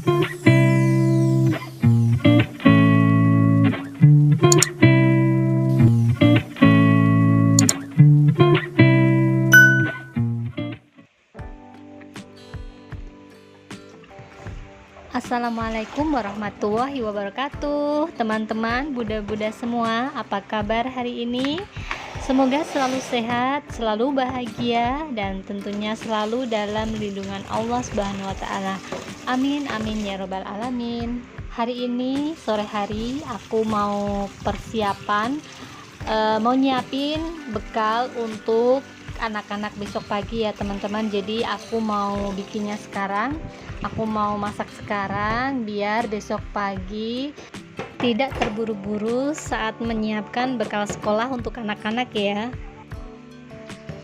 Assalamualaikum warahmatullahi wabarakatuh. Teman-teman Buddha-Buddha semua, apa kabar hari ini? Semoga selalu sehat, selalu bahagia, dan tentunya selalu dalam lindungan Allah Subhanahu wa Ta'ala. Amin amin ya robbal alamin. Hari ini sore hari aku mau persiapan, mau nyiapin bekal untuk anak-anak besok pagi ya teman-teman. Jadi aku mau bikinnya sekarang, aku mau masak sekarang biar besok pagi tidak terburu-buru saat menyiapkan bekal sekolah untuk anak-anak ya.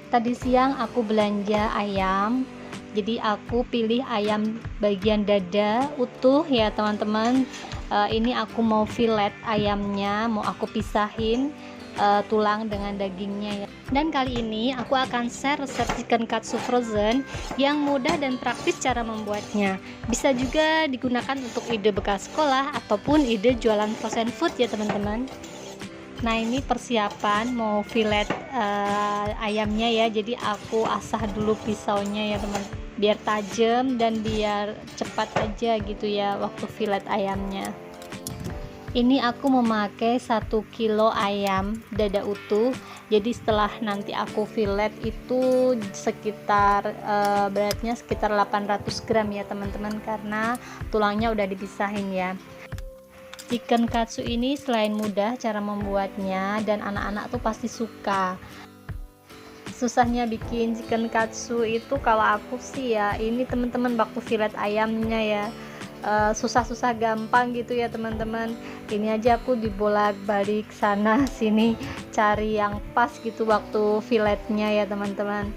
Tadi siang aku belanja ayam, jadi aku pilih ayam bagian dada utuh ya teman-teman. Ini aku mau fillet ayamnya, mau aku pisahin tulang dengan dagingnya ya. Dan kali ini aku akan share resep chicken katsu frozen yang mudah dan praktis cara membuatnya. Bisa juga digunakan untuk ide bekal sekolah ataupun ide jualan frozen food ya teman-teman. Nah ini persiapan mau fillet ayamnya ya. Jadi aku asah dulu pisaunya ya teman, biar tajam dan biar cepat aja gitu ya waktu fillet ayamnya. Ini aku memakai 1 kilo ayam dada utuh. Jadi setelah nanti aku fillet itu sekitar beratnya sekitar 800 gram ya teman-teman, karena tulangnya udah dipisahin ya. Chicken katsu ini selain mudah cara membuatnya dan anak-anak tuh pasti suka. Susahnya bikin chicken katsu itu kalau aku sih ya ini teman-teman, waktu fillet ayamnya ya. Susah-susah gampang gitu ya teman-teman. Ini aja aku dibolak-balik sana sini cari yang pas gitu waktu filletnya ya teman-teman.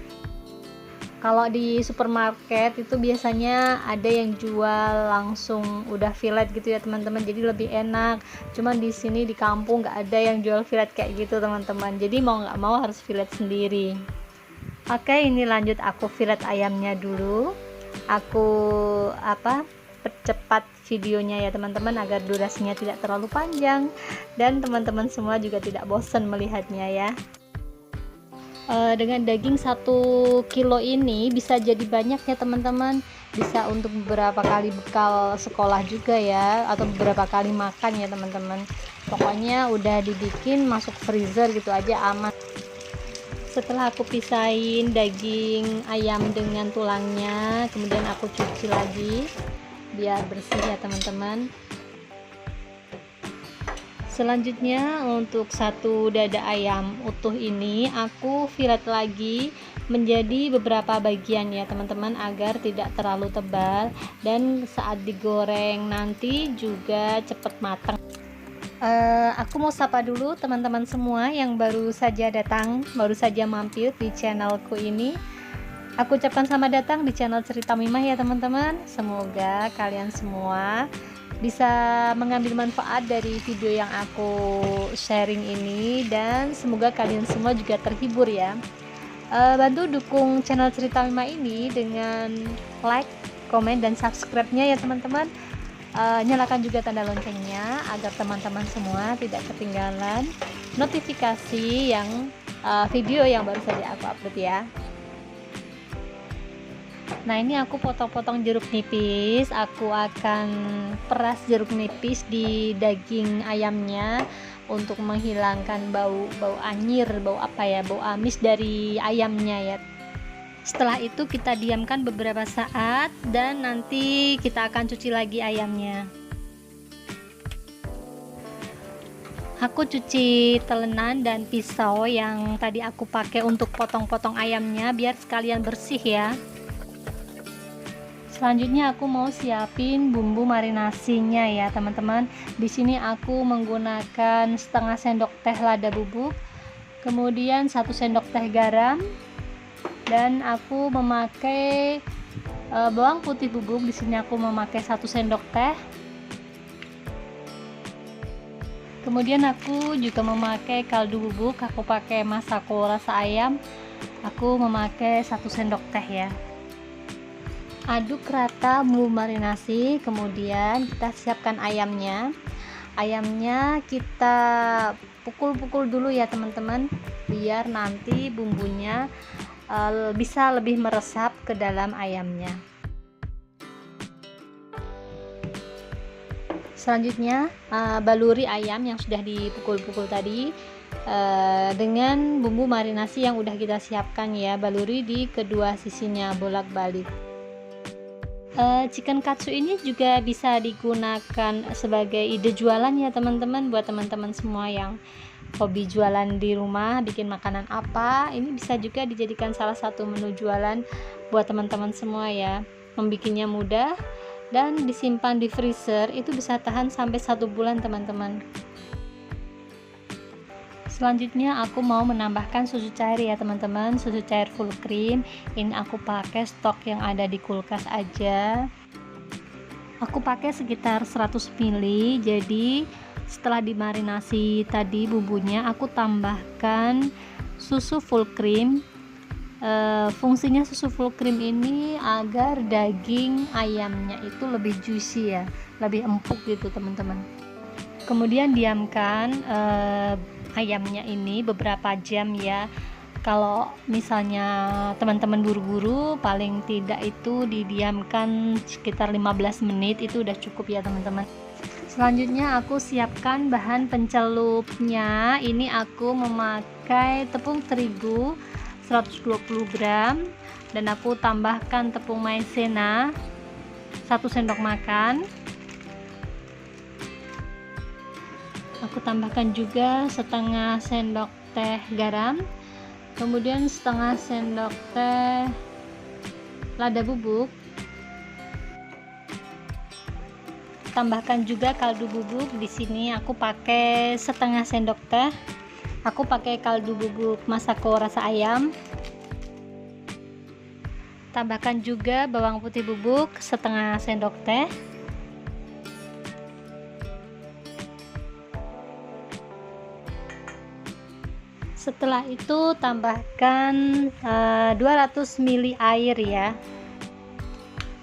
Kalau di supermarket itu biasanya ada yang jual langsung udah fillet gitu ya teman-teman, jadi lebih enak. Cuman di sini di kampung nggak ada yang jual fillet kayak gitu teman-teman, jadi mau nggak mau harus fillet sendiri. Oke, ini lanjut aku fillet ayamnya dulu. Aku percepat videonya ya teman-teman agar durasinya tidak terlalu panjang dan teman-teman semua juga tidak bosan melihatnya ya. Dengan daging 1 kilo ini bisa jadi banyak ya teman-teman, bisa untuk beberapa kali bekal sekolah juga ya, atau beberapa kali makan ya teman-teman. Pokoknya udah dibikin masuk freezer gitu aja aman. Setelah aku pisahin daging ayam dengan tulangnya, kemudian aku cuci lagi biar bersih ya teman-teman. Selanjutnya untuk 1 dada ayam utuh ini aku fillet lagi menjadi beberapa bagian ya teman-teman, agar tidak terlalu tebal dan saat digoreng nanti juga cepat matang. Aku mau sapa dulu teman-teman semua yang baru saja datang, baru saja mampir di channelku ini. Aku ucapkan selamat datang di channel Cerita Mimah ya teman-teman. Semoga kalian semua bisa mengambil manfaat dari video yang aku sharing ini, dan semoga kalian semua juga terhibur ya. Bantu dukung channel Cerita Mimah ini dengan like, komen, dan subscribe-nya ya teman-teman. Nyalakan juga tanda loncengnya agar teman-teman semua tidak ketinggalan notifikasi yang video yang baru saja aku upload ya. Nah ini aku potong-potong jeruk nipis. Aku akan peras jeruk nipis di daging ayamnya untuk menghilangkan bau anyir, bau amis dari ayamnya ya. Setelah itu kita diamkan beberapa saat dan nanti kita akan cuci lagi ayamnya. Aku cuci telenan dan pisau yang tadi aku pakai untuk potong-potong ayamnya biar sekalian bersih ya. Selanjutnya aku mau siapin bumbu marinasinya ya teman-teman. Di sini aku menggunakan setengah sendok teh lada bubuk, kemudian 1 sendok teh garam, dan aku memakai bawang putih bubuk. Di sini aku memakai 1 sendok teh. Kemudian aku juga memakai kaldu bubuk. Aku pakai Masako rasa ayam. Aku memakai 1 sendok teh ya. Aduk rata bumbu marinasi, kemudian kita siapkan ayamnya. Ayamnya kita pukul-pukul dulu ya teman-teman, biar nanti bumbunya bisa lebih meresap ke dalam ayamnya. Selanjutnya baluri ayam yang sudah dipukul-pukul tadi dengan bumbu marinasi yang udah kita siapkan ya, baluri di kedua sisinya bolak-balik. Chicken katsu ini juga bisa digunakan sebagai ide jualan ya teman-teman, buat teman-teman semua yang hobi jualan di rumah, bikin makanan apa, ini bisa juga dijadikan salah satu menu jualan buat teman-teman semua ya. Membikinnya mudah dan disimpan di freezer itu bisa tahan sampai 1 bulan teman-teman. Selanjutnya aku mau menambahkan susu cair ya teman-teman, susu cair full cream. Ini aku pakai stok yang ada di kulkas aja. Aku pakai sekitar 100 ml. Jadi setelah dimarinasi tadi bumbunya, aku tambahkan susu full cream. Fungsinya susu full cream ini agar daging ayamnya itu lebih juicy ya, lebih empuk gitu teman-teman. Kemudian diamkan ayamnya ini beberapa jam ya. Kalau misalnya teman-teman buru-buru, paling tidak itu didiamkan sekitar 15 menit, itu udah cukup ya teman-teman. Selanjutnya aku siapkan bahan pencelupnya. Ini aku memakai tepung terigu 120 gram dan aku tambahkan tepung maizena 1 sendok makan. Aku tambahkan juga setengah sendok teh garam, kemudian setengah sendok teh lada bubuk. Tambahkan juga kaldu bubuk. Di sini aku pakai setengah sendok teh. Aku pakai kaldu bubuk Masako rasa ayam. Tambahkan juga bawang putih bubuk setengah sendok teh. Setelah itu tambahkan 200 ml air ya.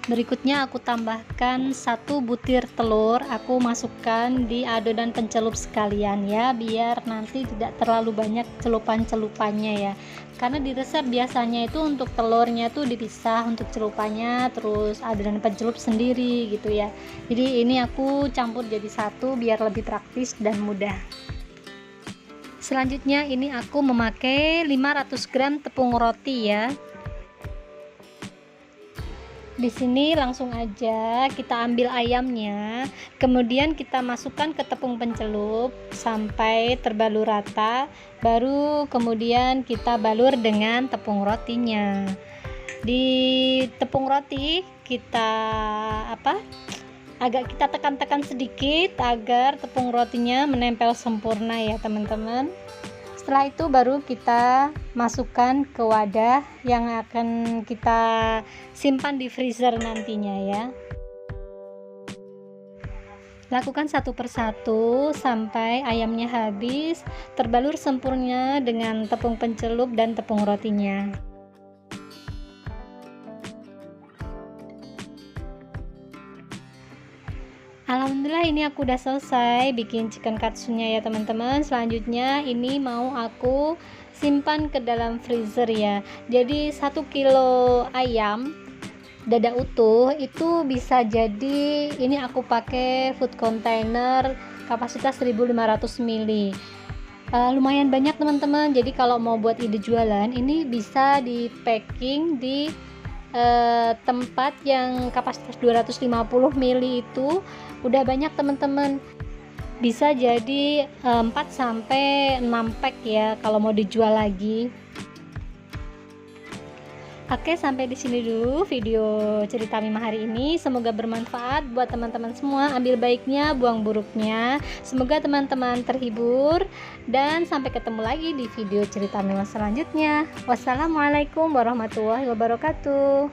Berikutnya aku tambahkan 1 butir telur. Aku masukkan di adonan pencelup sekalian ya, biar nanti tidak terlalu banyak celupan-celupannya ya. Karena di resep biasanya itu untuk telurnya tuh dipisah, untuk celupannya terus adonan pencelup sendiri gitu ya. Jadi ini aku campur jadi satu biar lebih praktis dan mudah. Selanjutnya ini aku memakai 500 gram tepung roti ya. Di sini langsung aja kita ambil ayamnya, kemudian kita masukkan ke tepung pencelup sampai terbalur rata, baru kemudian kita balur dengan tepung rotinya. Di tepung roti kita agak kita tekan-tekan sedikit agar tepung rotinya menempel sempurna ya teman-teman. Setelah itu baru kita masukkan ke wadah yang akan kita simpan di freezer nantinya ya. Lakukan satu persatu sampai ayamnya habis terbalur sempurna dengan tepung pencelup dan tepung rotinya. Alhamdulillah ini aku udah selesai bikin chicken katsunya ya teman-teman. Selanjutnya ini mau aku simpan ke dalam freezer ya. Jadi 1 kilo ayam dada utuh itu bisa jadi, ini aku pakai food container kapasitas 1500 ml. Lumayan banyak teman-teman. Jadi kalau mau buat ide jualan ini bisa di packing di tempat yang kapasitas 250 ml itu udah banyak teman-teman, bisa jadi 4 sampai 6 pack ya kalau mau dijual lagi. Oke, sampai di sini dulu video cerita Mima hari ini. Semoga bermanfaat buat teman-teman semua. Ambil baiknya, buang buruknya. Semoga teman-teman terhibur dan sampai ketemu lagi di video cerita Mima selanjutnya. Wassalamualaikum warahmatullahi wabarakatuh.